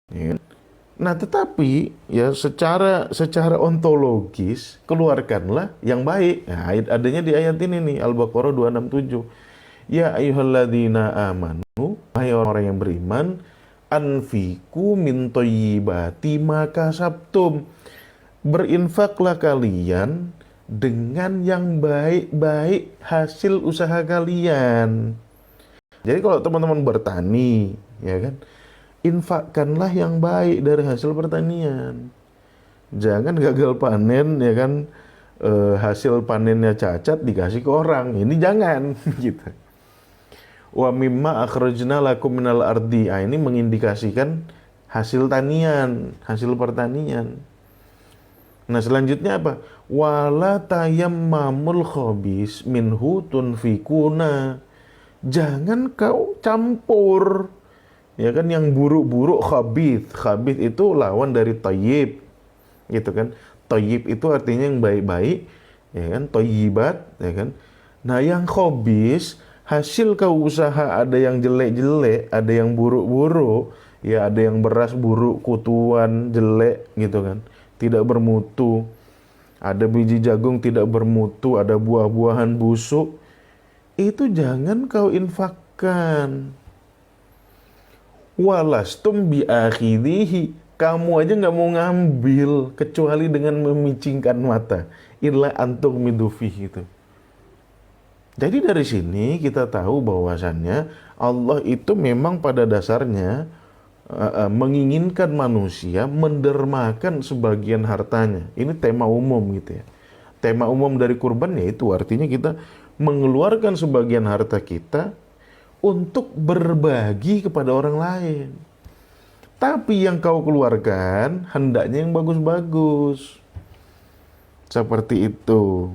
Ya kan? Nah, tetapi ya secara ontologis keluarkanlah yang baik. Nah, adanya di ayat ini nih Al-Baqarah 267. Ya ayyuhalladzina amanu, hai orang-orang yang beriman, anfiku min thayyibati ma kasabtum. Berinfaklah kalian dengan yang baik-baik hasil usaha kalian. Jadi kalau teman-teman bertani, ya kan, infakkanlah yang baik dari hasil pertanian. Jangan gagal panen, ya kan, hasil panennya cacat dikasih ke orang. Ini jangan, gitu. Wa mimma akhrajna lakum minal ardi. Ah, ini mengindikasikan hasil tanian, hasil pertanian. Nah, selanjutnya apa? Wala tayammamul khabis minhu tunfikuna. Jangan kau campur, ya kan, yang buruk-buruk. Khabith, khabith itu lawan dari thayyib, gitu kan. Thayyib itu artinya yang baik-baik, ya kan, thayyibat, ya kan. Nah, yang khabis, hasil kau usaha ada yang jelek-jelek, ada yang buruk-buruk, ya ada yang beras buruk, kutuan jelek, gitu kan, tidak bermutu. Ada biji jagung tidak bermutu, ada buah-buahan busuk. Itu jangan kau infakkan. Walastum biakhidhihi. Kamu aja nggak mau ngambil kecuali dengan memicingkan mata. Illa antum midufih itu. Jadi dari sini kita tahu bahwasannya Allah itu memang pada dasarnya menginginkan manusia mendermakan sebagian hartanya. Ini tema umum gitu ya. Tema umum dari kurban yaitu artinya kita mengeluarkan sebagian harta kita untuk berbagi kepada orang lain. Tapi yang kau keluarkan hendaknya yang bagus-bagus. Seperti itu.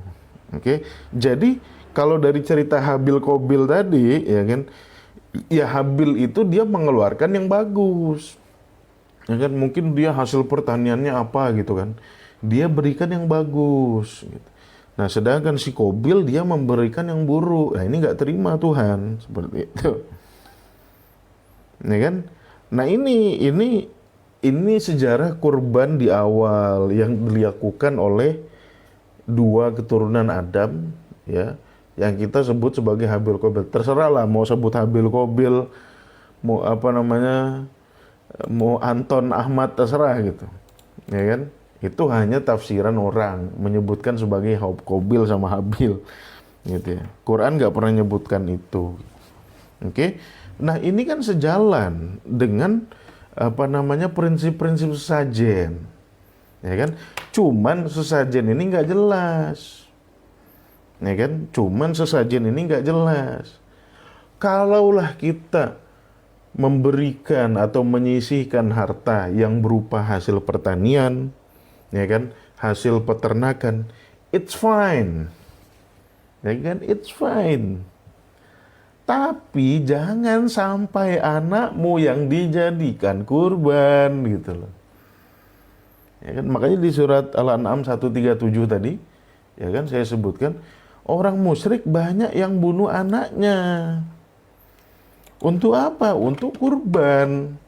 Oke. Jadi kalau dari cerita Habil Qabil tadi, ya kan, ya Habil itu dia mengeluarkan yang bagus. Ya kan, mungkin dia hasil pertaniannya apa gitu kan. Dia berikan yang bagus gitu. Nah, sedangkan si Qabil dia memberikan yang buruk. Nah, ini nggak terima Tuhan seperti itu. Ya kan? Nah, ini sejarah kurban di awal yang dilakukan oleh dua keturunan Adam, ya, yang kita sebut sebagai Habil Qabil. Terserah lah mau sebut Habil Qabil, mau apa namanya, mau Anton Ahmad, terserah gitu, ya kan. Itu hanya tafsiran orang menyebutkan sebagai Qabil sama Habil, gitu ya. Quran nggak pernah nyebutkan itu. Oke. Nah, ini kan sejalan dengan apa namanya prinsip-prinsip sesajen, ya kan. Cuman sesajen ini nggak jelas, ya kan. Cuman sesajen ini nggak jelas. Kalaulah kita memberikan atau menyisihkan harta yang berupa hasil pertanian, ya kan, hasil peternakan, it's fine, ya kan, it's fine. Tapi jangan sampai anakmu yang dijadikan kurban gitu loh. Ya kan, makanya di surat Al-An'am 137 tadi, ya kan, saya sebutkan orang musyrik banyak yang bunuh anaknya. Untuk apa? Untuk kurban.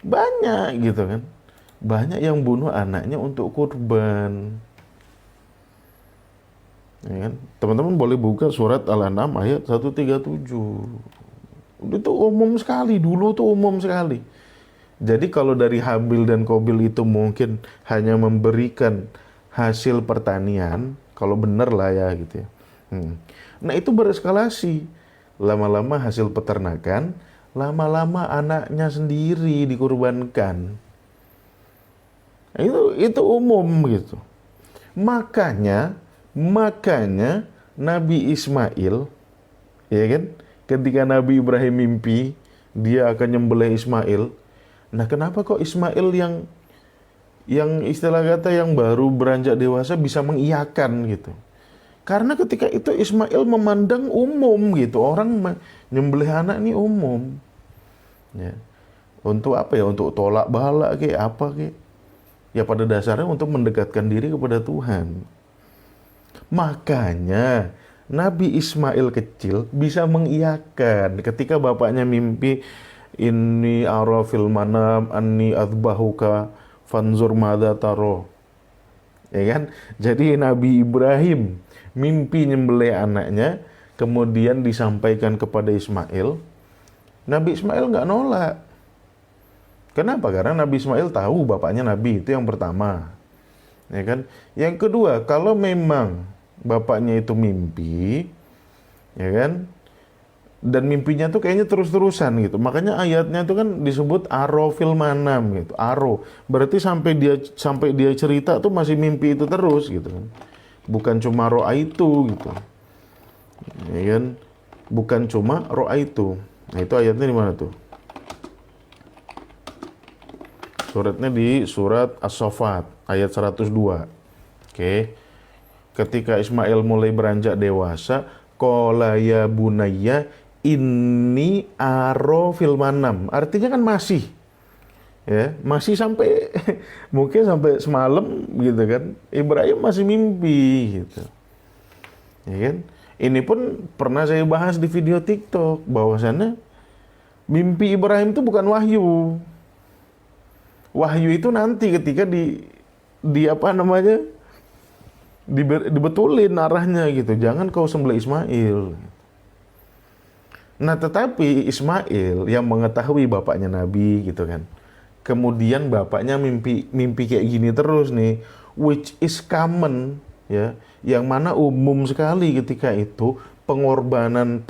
Banyak gitu kan. Banyak yang bunuh anaknya untuk kurban. Ya kan? Teman-teman boleh buka surat Al-An'am ayat 137. Itu umum sekali, dulu tuh umum sekali. Jadi kalau dari Habil dan Qabil itu mungkin hanya memberikan hasil pertanian, kalau benar lah ya gitu ya. Nah, itu bereskalasi. Lama-lama hasil peternakan, lama-lama anaknya sendiri dikorbankan. Nah, itu umum gitu. Makanya Nabi Ismail, ya kan, ketika Nabi Ibrahim mimpi dia akan nyembelih Ismail. Nah, kenapa kok Ismail yang istilah kata yang baru beranjak dewasa bisa mengiyakan gitu? Karena ketika itu Ismail memandang umum gitu, orang nyembelih anak ini umum. Ya. Untuk apa ya? Untuk tolak bala kayak apa kayak? Ya pada dasarnya untuk mendekatkan diri kepada Tuhan. Makanya Nabi Ismail kecil bisa mengiyakan ketika bapaknya mimpi inni ara fil manam anni adbahuka fanzur madza taro. Ya kan? Jadi Nabi Ibrahim mimpi nyembelih anaknya, kemudian disampaikan kepada Ismail. Nabi Ismail nggak nolak. Kenapa? Karena Nabi Ismail tahu bapaknya Nabi, itu yang pertama. Ya kan? Yang kedua, kalau memang bapaknya itu mimpi, ya kan? Dan mimpinya tuh kayaknya terus-terusan gitu. Makanya ayatnya itu kan disebut aro fil manam gitu. Aro. Berarti sampai dia cerita tuh masih mimpi itu terus gitu kan. Bukan cuma ro'a itu gitu. Ya kan? Bukan cuma ro'a itu. Nah, itu ayatnya di mana tuh? Suratnya di surat As-Saffat ayat 102. Oke. Ketika Ismail mulai beranjak dewasa, qala ya bunayya inni aro fil manam. Artinya kan masih, ya, masih sampai mungkin sampai semalam gitu kan. Ibrahim masih mimpi gitu. Ya kan? Ini pun pernah saya bahas di video TikTok bahwasannya mimpi Ibrahim itu bukan wahyu. Wahyu itu nanti ketika di apa namanya? Dibetulin arahnya gitu. Jangan kau sembelih Ismail. Nah, tetapi Ismail yang mengetahui bapaknya Nabi gitu kan. Kemudian bapaknya mimpi kayak gini terus nih, which is common ya, yang mana umum sekali ketika itu pengorbanan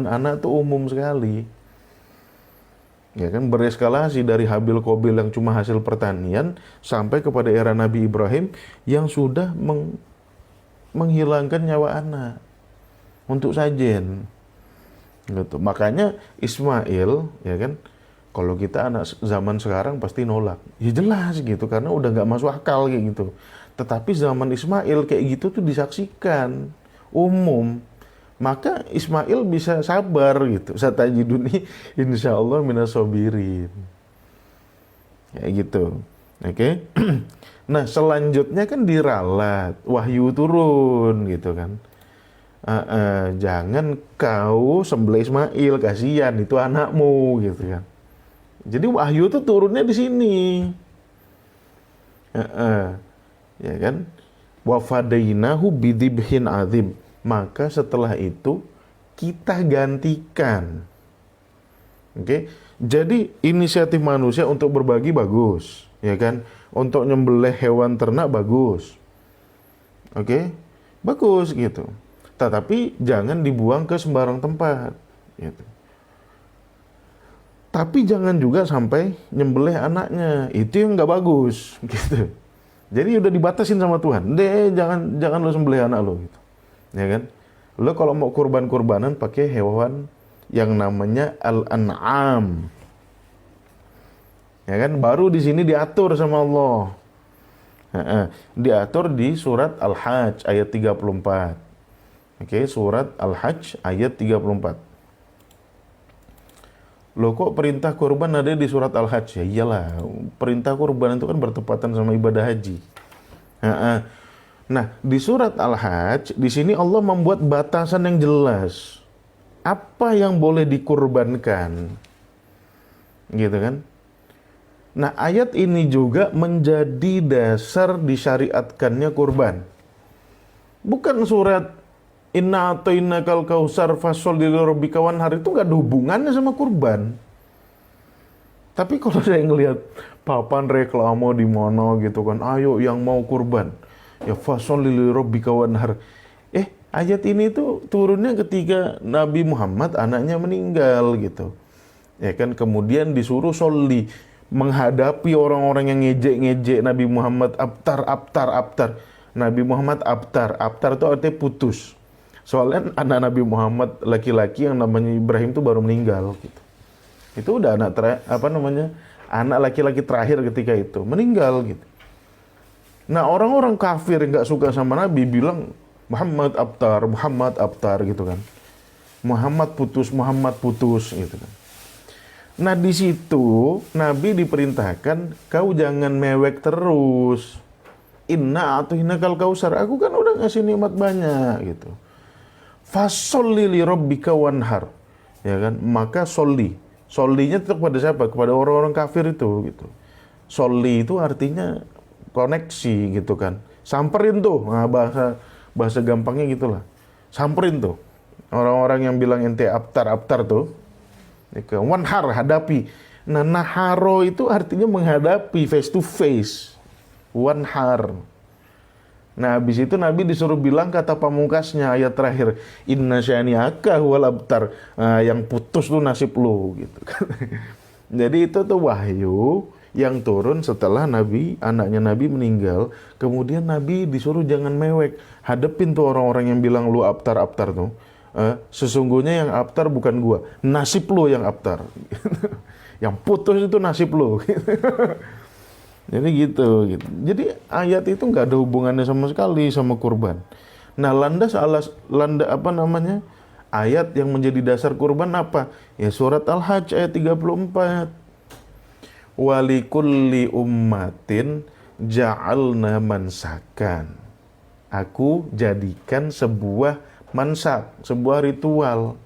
anak itu umum sekali. Ya kan, bereskalasi dari Habil Qabil yang cuma hasil pertanian sampai kepada era Nabi Ibrahim yang sudah menghilangkan nyawa anak untuk sajen. Gitu. Makanya Ismail, ya kan, kalau kita anak zaman sekarang pasti nolak. Ya jelas gitu, karena udah nggak masuk akal kayak gitu. Tetapi zaman Ismail kayak gitu tuh disaksikan umum. Maka Ismail bisa sabar gitu. Satajiduni insyaallah minas sabirin. Kayak gitu. Oke. Nah, selanjutnya kan diralat, wahyu turun gitu kan. Jangan kau sembelih Ismail, kasihan itu anakmu gitu kan. Jadi wahyu itu turunnya di sini. Ya kan? Wa fadainahu bidzibhin azim. Maka setelah itu kita gantikan. Oke. Jadi inisiatif manusia untuk berbagi bagus, ya kan? Untuk nyembelih hewan ternak bagus. Oke? Bagus gitu. Tetapi jangan dibuang ke sembarang tempat. Gitu. Tapi jangan juga sampai nyembelih anaknya. Itu yang nggak bagus. Gitu. Jadi udah dibatasin sama Tuhan. Jangan lo sembelih anak lo. Gitu. Ya kan? Lo kalau mau kurban-kurbanan pakai hewan yang namanya al-an'am. Ya kan? Baru di sini diatur sama Allah. Diatur di surat Al-Hajj ayat 34. Oke, surat Al-Hajj ayat 34. Loh, kok perintah kurban ada di surat Al-Hajj? Ya iyalah, perintah kurban itu kan bertepatan sama ibadah haji. Nah, di surat Al-Hajj, di sini Allah membuat batasan yang jelas. Apa yang boleh dikurbankan? Gitu kan? Nah, ayat ini juga menjadi dasar disyariatkannya kurban. Bukan surat Inna a'tainakal kautsar fasholli lirabbika wanhar, itu nggak ada hubungannya sama kurban. Tapi kalau saya ngelihat papan reklame di mana gitu kan, ayo yang mau kurban, ya fasholli lirabbika wanhar. Ayat ini tuh turunnya ketika Nabi Muhammad anaknya meninggal gitu. Ya kan, kemudian disuruh sholli, menghadapi orang-orang yang ngejek-ngejek Nabi Muhammad, abtar. Nabi Muhammad abtar itu artinya putus. Soalnya anak Nabi Muhammad laki-laki yang namanya Ibrahim itu baru meninggal gitu. Itu udah anak laki-laki terakhir ketika itu meninggal gitu. Nah, orang-orang kafir yang nggak suka sama Nabi bilang Muhammad abtar gitu kan. Muhammad putus gitu kan. Nah, di situ Nabi diperintahkan kau jangan mewek terus. Inna a'tainakal kautsar, aku kan udah ngasih nikmat banyak gitu. Fasholli li rabbika wanhar. ya kan? Maka solinya tetap kepada siapa? Kepada orang-orang kafir itu, gitu. Soli itu artinya koneksi, gitu kan? Samperin tuh, nah bahasa gampangnya gitulah. Samperin tuh orang-orang yang bilang ente abtar tuh, ya kan? Wanhar, hadapi. Nah, naharo itu artinya menghadapi face to face. Wanhar. Nah, habis itu Nabi disuruh bilang kata pamungkasnya ayat terakhir, inna syani'aka huwal abtar. Nah, yang putus tuh nasib lu, gitu kan. Jadi itu tuh wahyu yang turun setelah anaknya Nabi meninggal. Kemudian Nabi disuruh jangan mewek, hadepin tuh orang-orang yang bilang lu abtar tuh. Sesungguhnya yang abtar bukan gua, nasib lu yang abtar. Yang putus itu nasib lu. Jadi gitu. Jadi ayat itu nggak ada hubungannya sama sekali sama kurban. Nah, ayat yang menjadi dasar kurban apa? Ya surat Al-Hajj ayat 34. Walikulli ummatin ja'alna mansakan. Aku jadikan sebuah mansak, sebuah ritual.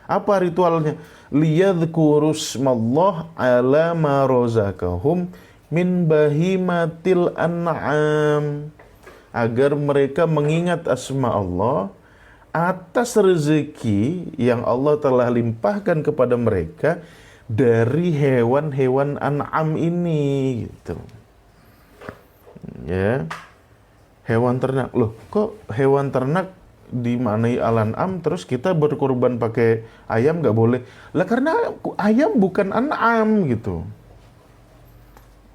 Apa ritualnya? Liyadhkurusmallah ala ma razaqahum min bahimatil an'am, agar mereka mengingat asma Allah atas rezeki yang Allah telah limpahkan kepada mereka dari hewan-hewan an'am ini, gitu. Ya. Hewan ternak. Loh, kok hewan ternak dimaknai al-an'am terus kita berkorban pakai ayam nggak boleh? Lah karena ayam bukan an'am, gitu.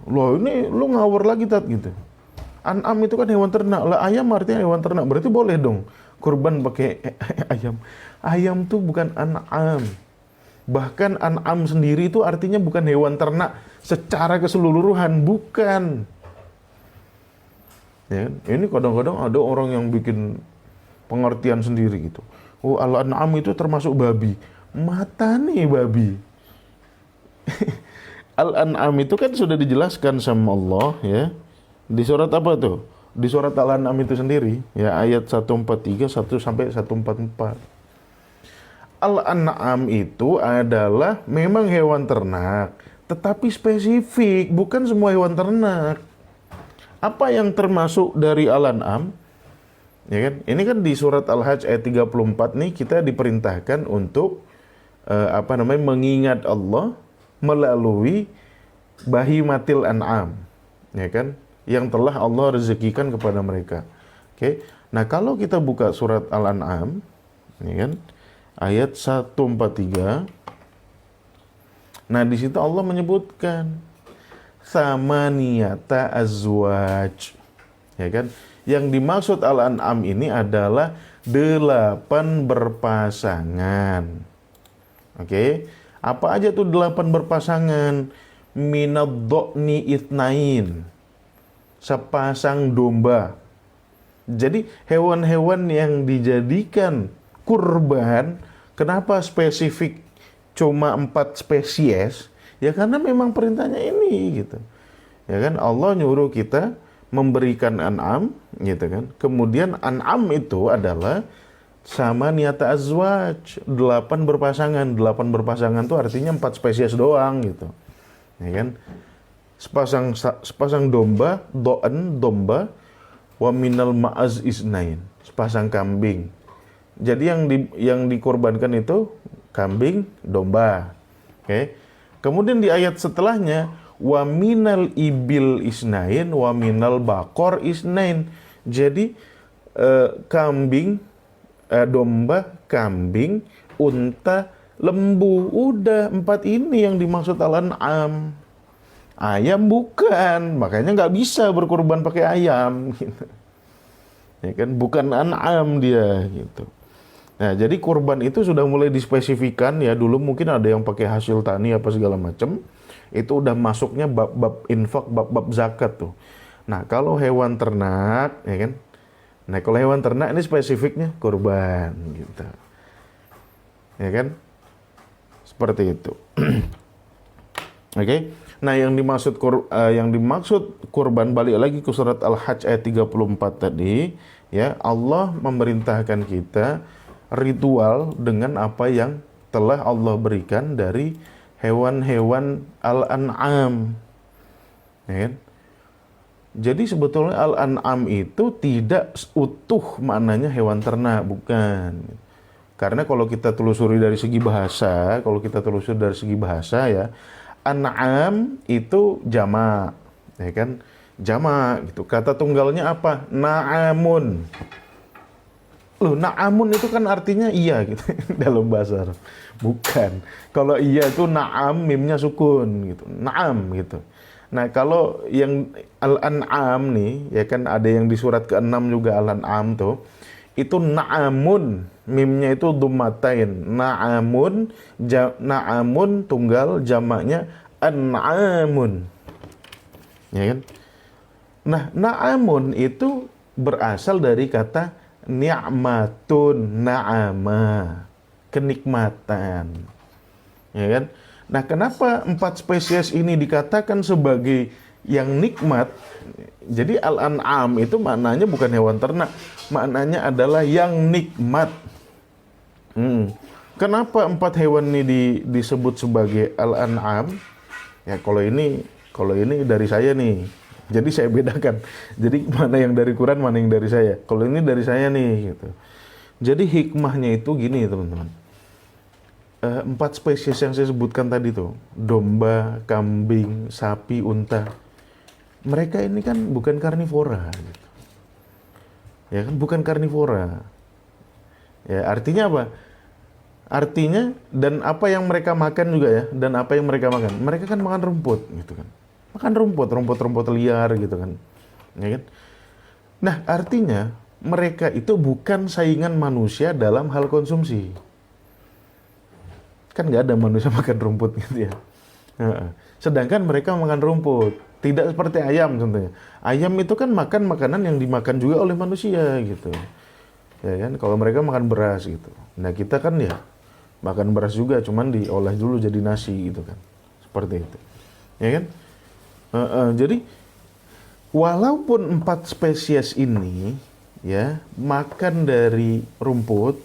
Loh, ini lu ngawur lagi tat, gitu. An'am itu kan hewan ternak. Lah ayam artinya hewan ternak. Berarti boleh dong kurban pakai ayam. Ayam tuh bukan an'am. Bahkan an'am sendiri itu artinya bukan hewan ternak secara keseluruhan, bukan. Ya, ini kadang-kadang ada orang yang bikin pengertian sendiri gitu. Oh, al-an'am itu termasuk babi. Mata nih babi. Al-An'am itu kan sudah dijelaskan sama Allah, ya. Di surat apa tuh? Di surat Al-An'am itu sendiri, ya, ayat 143 sampai 144. Al-An'am itu adalah memang hewan ternak, tetapi spesifik, bukan semua hewan ternak. Apa yang termasuk dari Al-An'am? Ya kan? Ini kan di surat Al-Hajj ayat 34 nih kita diperintahkan untuk mengingat Allah melalui bahimatil an'am, ya kan, yang telah Allah rezekikan kepada mereka. Oke. Nah, kalau kita buka surat Al-An'am, ya kan, ayat 143. Nah, di situ Allah menyebutkan samaniyata azwaj. Ya kan? Yang dimaksud Al-An'am ini adalah 8 berpasangan. Oke. Apa aja tuh 8 berpasangan? Minadh-dha'ni itsnain. Sepasang domba. Jadi hewan-hewan yang dijadikan kurban, kenapa spesifik cuma 4 spesies? Ya karena memang perintahnya ini, gitu. Ya kan, Allah nyuruh kita memberikan an'am, gitu kan. Kemudian an'am itu adalah sama niyata azwaj, 8 berpasangan. 8 berpasangan itu artinya 4 spesies doang, gitu. Ya kan? Sepasang domba, domba, wa minal ma'az isnain, sepasang kambing. Jadi yang dikorbankan itu kambing, domba. Oke. Kemudian di ayat setelahnya wa minal ibil isnain wa minal bakor isnain. Jadi kambing, domba, kambing, unta, lembu. Udah 4 ini yang dimaksud Al-An'am. Ayam bukan, makanya nggak bisa berkorban pakai ayam, gitu. Ya kan, bukan an'am dia, gitu. Nah, jadi kurban itu sudah mulai dispesifikan, ya. Dulu mungkin ada yang pakai hasil tani apa segala macam. Itu udah masuknya bab-bab infak, bab-bab zakat tuh. Nah, kalau hewan ternak, ya kan. Nah, kalau hewan ternak ini spesifiknya kurban, gitu. Ya kan? Seperti itu. Oke. Nah, yang dimaksud kurban, balik lagi ke surat Al-Hajj ayat 34 tadi, ya, Allah memerintahkan kita ritual dengan apa yang telah Allah berikan dari hewan-hewan al-an'am. Ya kan? Jadi sebetulnya al-an'am itu tidak utuh maknanya hewan ternak, bukan. Karena kalau kita telusuri dari segi bahasa, ya, an'am itu jamak, ya kan? Jamak gitu. Kata tunggalnya apa? Na'amun. Loh, na'amun itu kan artinya iya gitu dalam bahasa Arab. Bukan. Kalau iya itu na'am, mimnya sukun gitu. Na'am gitu. Nah, kalau yang al-an'am nih, ya kan ada yang di surat ke-6 juga al-an'am tuh, itu na'amun, mimnya itu dhammatain. Na'amun, na'amun tunggal, jamaknya an'amun. Ya kan? Nah, na'amun itu berasal dari kata ni'matun, na'ama, kenikmatan. Ya kan? Nah, kenapa 4 spesies ini dikatakan sebagai yang nikmat? Jadi al-an'am itu maknanya bukan hewan ternak, maknanya adalah yang nikmat. Kenapa 4 hewan ini disebut sebagai al-an'am? Ya, kalau ini dari saya nih. Jadi saya bedakan. Jadi mana yang dari Quran, mana yang dari saya. Kalau ini dari saya nih gitu. Jadi hikmahnya itu gini, teman-teman. 4 spesies yang saya sebutkan tadi tuh, domba, kambing, sapi, unta, mereka ini kan bukan karnivora gitu. Ya kan, bukan karnivora. Ya, artinya apa? Artinya, dan apa yang mereka makan juga ya, dan apa yang mereka makan, mereka kan makan rumput gitu kan, makan rumput liar gitu kan, ya kan. Nah, artinya mereka itu bukan saingan manusia dalam hal konsumsi. Kan nggak ada manusia makan rumput gitu ya. Sedangkan mereka makan rumput. Tidak seperti ayam contohnya. Ayam itu kan makan makanan yang dimakan juga oleh manusia gitu. Ya kan, kalau mereka makan beras gitu. Nah, kita kan ya makan beras juga, cuman diolah dulu jadi nasi gitu kan. Seperti itu. Ya kan? Jadi walaupun 4 spesies ini ya makan dari rumput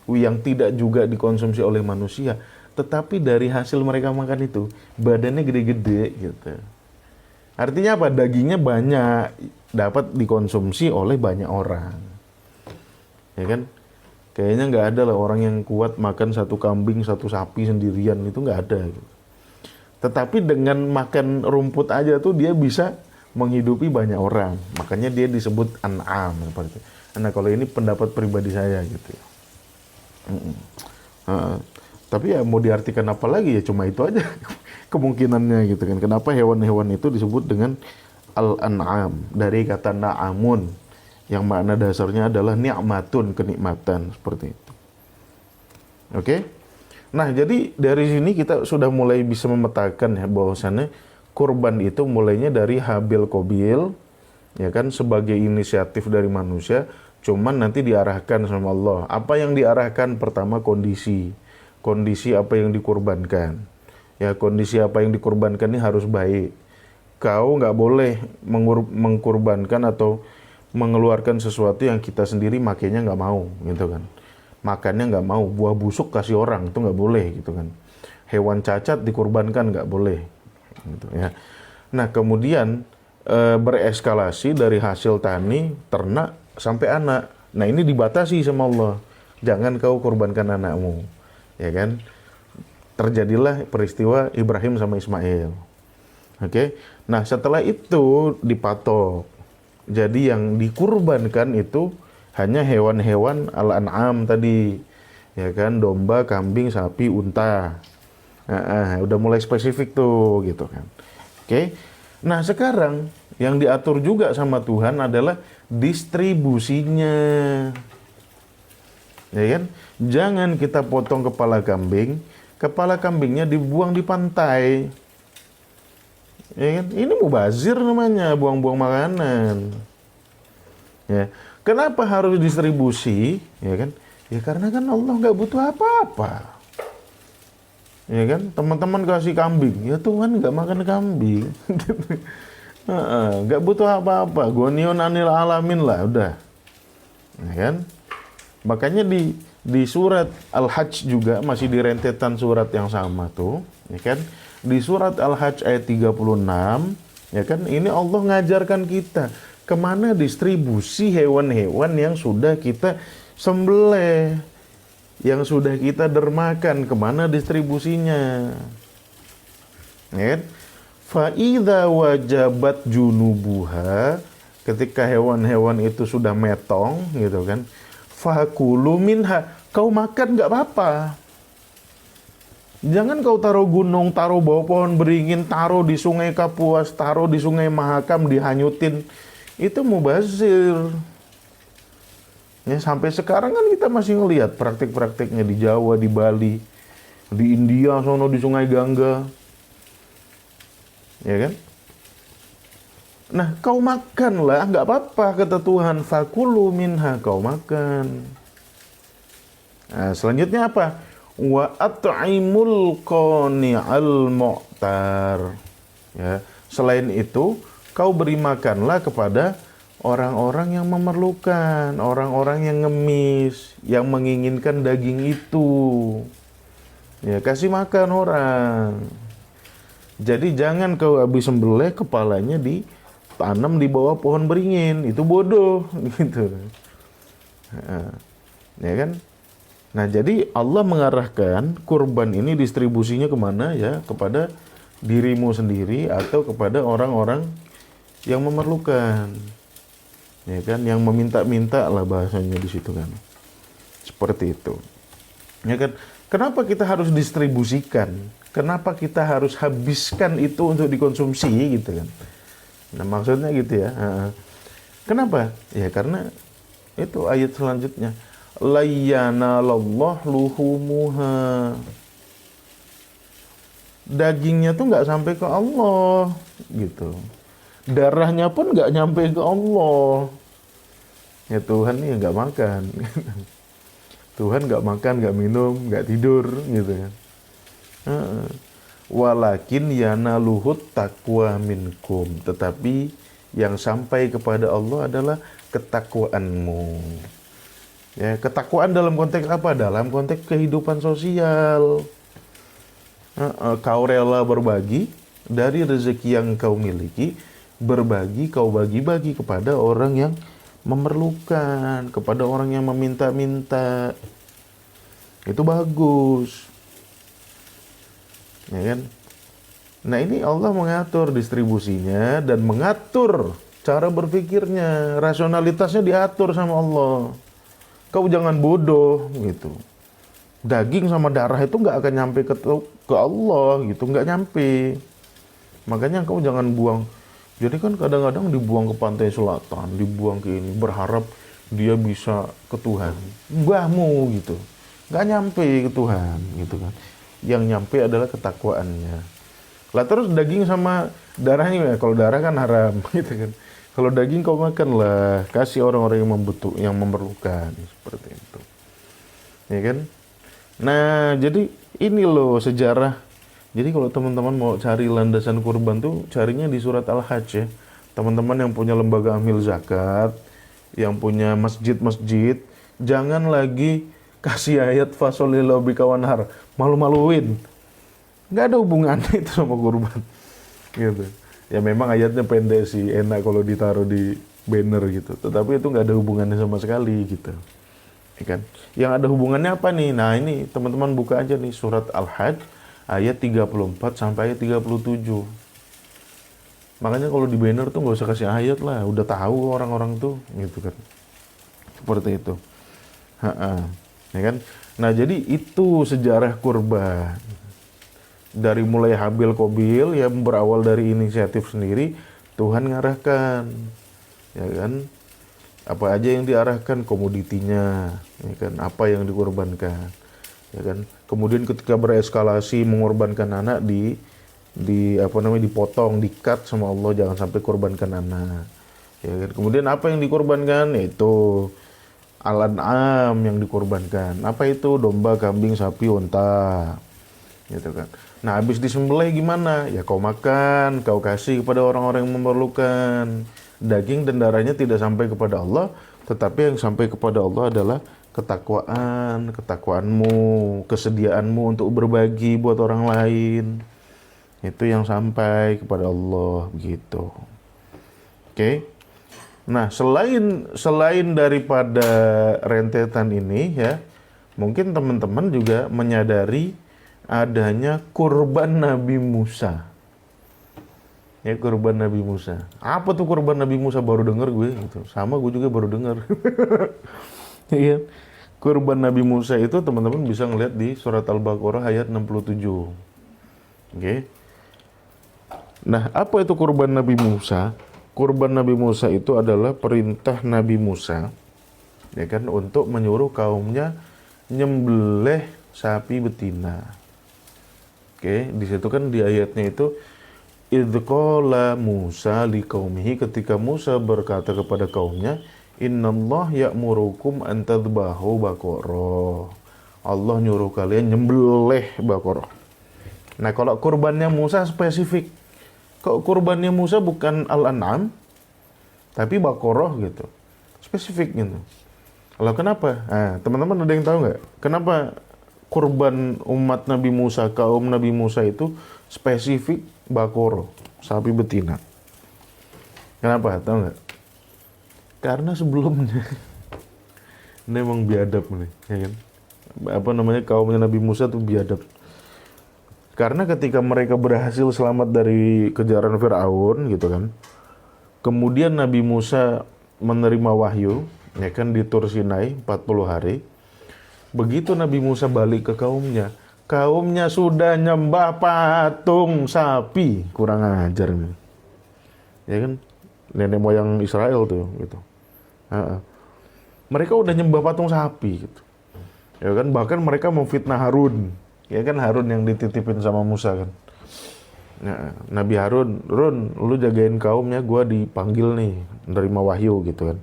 yang tidak juga dikonsumsi oleh manusia, tetapi dari hasil mereka makan itu badannya gede-gede gitu. Artinya apa? Dagingnya banyak, dapat dikonsumsi oleh banyak orang. Ya kan? Kayaknya nggak ada lah orang yang kuat makan 1 kambing, 1 sapi sendirian, itu nggak ada gitu. Tetapi dengan makan rumput aja tuh dia bisa menghidupi banyak orang. Makanya dia disebut an'am seperti itu. Nah, kalau ini pendapat pribadi saya gitu. Tapi ya mau diartikan apa lagi, ya cuma itu aja kemungkinannya gitu kan. Kenapa hewan-hewan itu disebut dengan al-an'am dari kata na'amun yang makna dasarnya adalah ni'matun, kenikmatan, seperti itu. Oke? Nah, jadi dari sini kita sudah mulai bisa memetakan ya bahwasannya kurban itu mulainya dari Habil Qabil, ya kan, sebagai inisiatif dari manusia, cuman nanti diarahkan sama Allah. Apa yang diarahkan? Pertama kondisi apa yang dikurbankan. Ya, kondisi apa yang dikurbankan ini harus baik. Kau nggak boleh mengkurbankan atau mengeluarkan sesuatu yang kita sendiri makainya nggak mau, gitu kan. Makannya nggak mau, buah busuk kasih orang, itu nggak boleh, gitu kan. Hewan cacat dikurbankan nggak boleh, gitu ya. Nah, kemudian bereskalasi dari hasil tani, ternak, sampai anak. Nah, ini dibatasi sama Allah. Jangan kau kurbankan anakmu. Ya kan? Terjadilah peristiwa Ibrahim sama Ismail. Oke. Nah, setelah itu dipatok. Jadi yang dikurbankan itu hanya hewan-hewan al-an'am tadi. Ya kan? Domba, kambing, sapi, unta. Udah mulai spesifik tuh gitu kan. Oke. Nah, sekarang yang diatur juga sama Tuhan adalah distribusinya. Ya kan? Jangan kita potong kepala kambingnya dibuang di pantai. Ya kan? Ini mubazir namanya, buang-buang makanan. Ya. Kenapa harus distribusi? Ya kan? Ya karena kan Allah nggak butuh apa-apa. Ya kan? Teman-teman kasih kambing, ya Tuhan nggak makan kambing. Nggak butuh apa-apa. Gonion anil alamin lah, udah. Ya kan? Makanya di surat Al-Hajj juga masih di rentetan surat yang sama tuh, ya kan? Di surat Al-Hajj ayat 36, ya kan? Ini Allah ngajarkan kita kemana distribusi hewan-hewan yang sudah kita sembelih, yang sudah kita dermakan, kemana distribusinya. Ya kan? Fa'idha wajabat junubuha, ketika hewan-hewan itu sudah metong, gitu kan, fakulu minha, kau makan nggak apa-apa. Jangan kau taruh gunung, taruh bawah pohon beringin, taruh di sungai Kapuas, taruh di sungai Mahakam, dihanyutin. Itu mubazir. Ya, sampai sekarang kan kita masih ngelihat praktik-praktiknya di Jawa, di Bali, di India, sono di Sungai Gangga. Ya kan? Nah, kau makanlah, nggak apa-apa, kata Tuhan. Fakulu minha, kau makan. Nah, selanjutnya apa? Wa at'imul qani'al mu'tar. Ya, selain itu, kau beri makanlah kepada orang-orang yang memerlukan, orang-orang yang ngemis, yang menginginkan daging itu. Ya, kasih makan orang. Jadi jangan kau habis sembelih kepalanya ditanam di bawah pohon beringin, itu bodoh gitu. Nah, ya kan? Nah, jadi Allah mengarahkan kurban ini distribusinya kemana ya? Kepada dirimu sendiri atau kepada orang-orang yang memerlukan. Ya kan, yang meminta-minta lah bahasanya di situ kan. Seperti itu. Ya kan? Kenapa kita harus distribusikan? Kenapa kita harus habiskan itu untuk dikonsumsi gitu kan? Nah, maksudnya gitu ya. Kenapa? Ya karena itu ayat selanjutnya. La yanalallahu luhumuha. Dagingnya tuh nggak sampai ke Allah gitu. Darahnya pun nggak nyampe ke Allah. Ya Tuhan nih nggak makan. Tuhan nggak makan, nggak minum, nggak tidur gitu kan. Walakin yanaluhut taqwa minkum, tetapi yang sampai kepada Allah adalah ketakwaanmu. Ya, ketakwaan dalam konteks apa? Dalam konteks kehidupan sosial. Kau rela berbagi dari rezeki yang kau miliki, berbagi, kau bagi-bagi kepada orang yang memerlukan, kepada orang yang meminta-minta. Itu bagus. Ya kan? Nah, ini Allah mengatur distribusinya dan mengatur cara berpikirnya, rasionalitasnya diatur sama Allah. Kau jangan bodoh gitu. Daging sama darah itu nggak akan nyampe ke Allah gitu, nggak nyampe. Makanya kau jangan buang. Jadi kan kadang-kadang dibuang ke pantai selatan, dibuang ke ini, berharap dia bisa ke Tuhan. Mbahmu gitu, nggak nyampe ke Tuhan gitu kan. Yang nyampe adalah ketakwaannya. Lah terus daging sama darahnya ya, kalau darah kan haram gitu kan. Kalau daging kau makanlah, kasih orang-orang yang memerlukan, seperti itu. Ya kan? Nah, jadi ini loh sejarah. Jadi kalau teman-teman mau cari landasan kurban tuh carinya di surat Al-Hajj ya. Teman-teman yang punya lembaga amil zakat, yang punya masjid-masjid, jangan lagi kasih ayat fasolillahu bika wanhar, malu-maluin. Nggak ada hubungannya itu sama kurban. Gitu. Ya memang ayatnya pendek sih, enak kalau ditaruh di banner gitu. Tetapi itu nggak ada hubungannya sama sekali gitu. Ya kan? Yang ada hubungannya apa nih? Nah ini teman-teman buka aja nih surat Al-Hajj ayat 34 sampai ayat 37. Makanya kalau di banner tuh nggak usah kasih ayat lah, udah tahu orang-orang tuh gitu kan. Seperti itu. Ya kan? Nah jadi itu sejarah kurban. Dari mulai Habil Qabil yang berawal dari inisiatif sendiri, Tuhan ngarahkan, ya kan? Apa aja yang diarahkan, komoditinya, ya kan? Apa yang dikorbankan, ya kan? Kemudian ketika bereskalasi mengorbankan anak dipotong, di-cut sama Allah, jangan sampai korbankan anak, ya kan? Kemudian apa yang dikorbankan? Itu al-an'am yang dikorbankan. Apa itu? Domba, kambing, sapi, unta, gitu kan. Nah, habis disembelih gimana? Ya kau makan, kau kasih kepada orang-orang yang memerlukan. Daging dan darahnya tidak sampai kepada Allah, tetapi yang sampai kepada Allah adalah ketakwaanmu, kesediaanmu untuk berbagi buat orang lain. Itu yang sampai kepada Allah begitu. Oke. Nah, selain daripada rentetan ini ya, mungkin teman-teman juga menyadari adanya kurban Nabi Musa. Ya, kurban Nabi Musa. Apa tuh kurban Nabi Musa? Baru denger gue gitu. Sama gue juga baru denger. Iya. Kurban Nabi Musa itu teman-teman bisa ngeliat di surat Al-Baqarah ayat 67. Oke. Nah, apa itu kurban Nabi Musa? Kurban Nabi Musa itu adalah perintah Nabi Musa, ya kan, untuk menyuruh kaumnya nyembelih sapi betina. Oke, di situ kan di ayatnya itu idz qala Musa liqaumihi, ketika Musa berkata kepada kaumnya, innallaha ya'murukum an tadhbahu baqarah. Allah nyuruh kalian nyembelih baqarah. Nah, kalau kurbannya Musa spesifik. Kok kurbannya Musa bukan Al-An'am, tapi Baqarah gitu. Spesifik gitu. Kalau kenapa? Nah, teman-teman ada yang tahu nggak? Kenapa kurban umat Nabi Musa, kaum Nabi Musa itu spesifik Baqarah, sapi betina? Kenapa? Tahu nggak? Karena sebelumnya, ini emang biadab nih, ya kan? Apa namanya, kaumnya Nabi Musa tuh biadab. Karena ketika mereka berhasil selamat dari kejaran Fir'aun gitu kan, kemudian Nabi Musa menerima wahyu, ya kan, di Tur Sinai 40 hari. Begitu Nabi Musa balik ke kaumnya sudah nyembah patung sapi. Kurang ajar nih. Ya kan, nenek moyang Israel tuh gitu. Mereka udah nyembah patung sapi gitu. Ya kan, bahkan mereka memfitnah Harun. Ya kan, Harun yang dititipin sama Musa kan. Nah, Nabi Harun, lu jagain kaumnya, gua dipanggil nih, menerima wahyu gitu kan.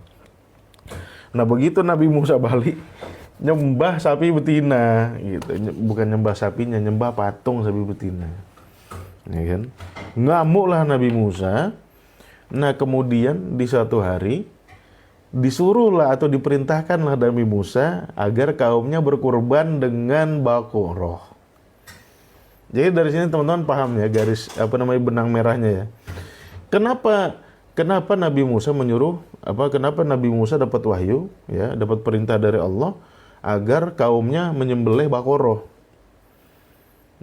Nah, begitu Nabi Musa balik, nyembah sapi betina gitu. Bukan nyembah sapinya, nyembah patung sapi betina. Ya kan? Ngamuklah Nabi Musa. Nah, kemudian di suatu hari disuruhlah atau diperintahkanlah Nabi Musa agar kaumnya berkurban dengan Baqarah. Jadi dari sini teman-teman paham ya, garis benang merahnya ya. Kenapa Nabi Musa kenapa Nabi Musa dapat wahyu ya, dapat perintah dari Allah agar kaumnya menyembelih Baqarah.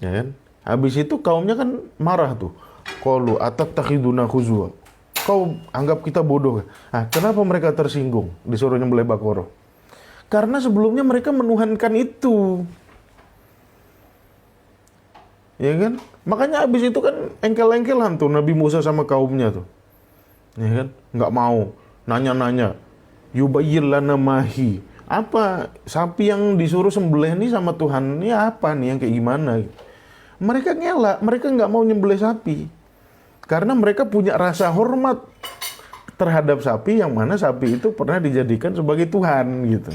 Ya kan? Habis itu kaumnya kan marah tuh. Qalu atattakhiduna huzwa. Kau anggap kita bodoh. Nah, kenapa mereka tersinggung disuruh nyembelih Baqarah? Karena sebelumnya mereka menuhankan itu. Ya kan? Makanya abis itu kan engkel-engkelan tuh Nabi Musa sama kaumnya tuh. Ya kan? Nggak mau. Nanya-nanya. Yubayyin lana mahi. Apa sapi yang disuruh sembelih ini sama Tuhan ini apa nih, yang kayak gimana? Mereka ngelak. Mereka nggak mau nyembelih sapi. Karena mereka punya rasa hormat terhadap sapi, yang mana sapi itu pernah dijadikan sebagai Tuhan gitu.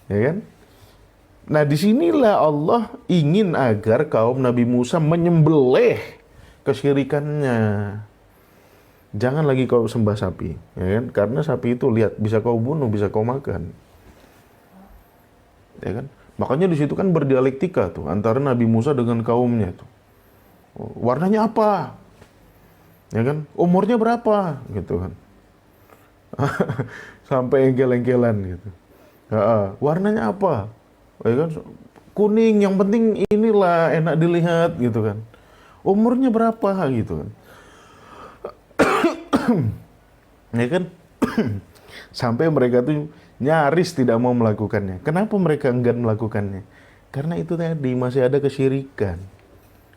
Ya kan? Nah, disinilah Allah ingin agar kaum Nabi Musa menyembelih kesyirikannya. Jangan lagi kau sembah sapi, ya kan? Karena sapi itu lihat bisa kau bunuh, bisa kau makan. Ya kan? Makanya di situ kan berdialektika tuh antara Nabi Musa dengan kaumnya tuh. Warnanya apa? Ya kan? Umurnya berapa? Gitu kan. Sampai engkel-engkelan gitu. Warnanya apa? Ya kan? Kuning, yang penting inilah enak dilihat gitu kan. Umurnya berapa gitu kan. Ya kan? Sampai mereka tuh nyaris tidak mau melakukannya. Kenapa mereka enggan melakukannya? Karena itu tadi masih ada kesyirikan.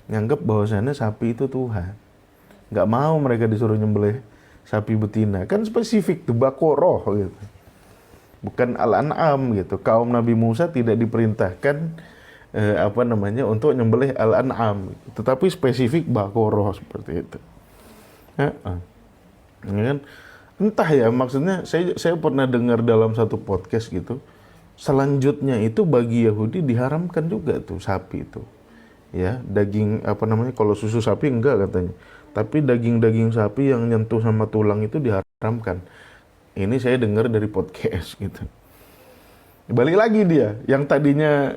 Nganggap bahwasannya sapi itu Tuhan. Nggak mau mereka disuruh nyembelih sapi betina. Kan spesifik tuh, Baqarah gitu. Bukan Al-An'am gitu. Kaum Nabi Musa tidak diperintahkan untuk nyembelih Al-An'am. Tetapi spesifik Baqarah seperti itu. Ya kan? Entah ya, maksudnya saya pernah dengar dalam satu podcast gitu. Selanjutnya itu bagi Yahudi diharamkan juga tuh sapi itu. Ya, daging kalau susu sapi enggak katanya. Tapi daging-daging sapi yang nyentuh sama tulang itu diharamkan. ini saya dengar dari podcast gitu. Balik lagi dia, yang tadinya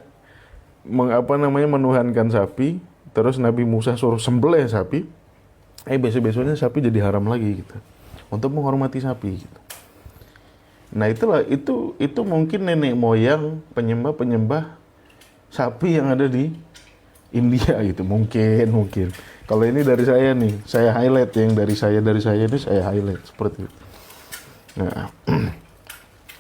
menuhankan sapi, terus Nabi Musa suruh sembelih sapi, besok-besoknya sapi jadi haram lagi gitu. Untuk menghormati sapi gitu. Nah itulah, itu mungkin nenek moyang penyembah sapi yang ada di India gitu, mungkin. Kalau ini dari saya nih, saya highlight yang dari saya ini saya highlight seperti itu.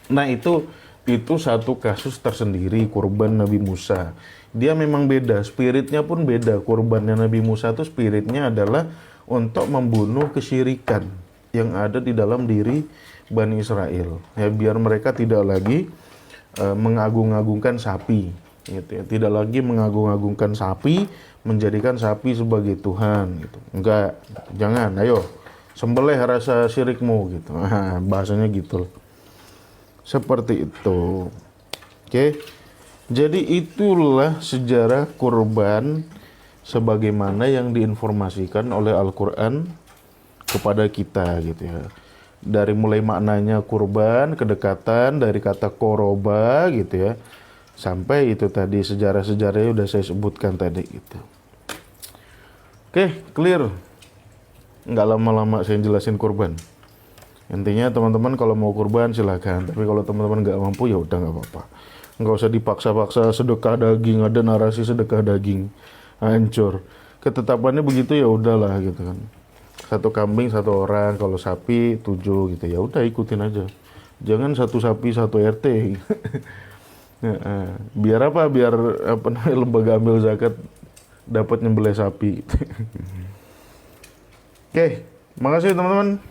Nah itu satu kasus tersendiri, kurban Nabi Musa. Dia memang beda, spiritnya pun beda. Kurbannya Nabi Musa itu spiritnya adalah untuk membunuh kesyirikan yang ada di dalam diri Bani Israel. Ya, biar mereka tidak lagi mengagung-agungkan sapi. Gitu ya. Tidak lagi mengagung-agungkan sapi, menjadikan sapi sebagai Tuhan. Gitu. Enggak, jangan, ayo. Sembelih rasa syirikmu gitu. Bahasanya gitu. Seperti itu. Oke. Jadi itulah sejarah kurban sebagaimana yang diinformasikan oleh Al-Qur'an kepada kita gitu ya. Dari mulai maknanya kurban, kedekatan dari kata koroba gitu ya. Sampai itu tadi sejarah-sejarahnya udah saya sebutkan tadi gitu. Oke, clear. Nggak lama-lama saya jelasin kurban. Intinya teman-teman kalau mau kurban silakan, tapi kalau teman-teman nggak mampu ya udah nggak apa-apa. Nggak usah dipaksa-paksa sedekah daging, ada narasi sedekah daging, hancur. Ketetapannya begitu ya udahlah gitu kan. Satu kambing satu orang, kalau sapi 7 gitu ya udah ikutin aja. Jangan satu sapi satu RT. Biar apa? Biar lembaga ambil zakat dapat nyembelih sapi. Oke, makasih teman-teman.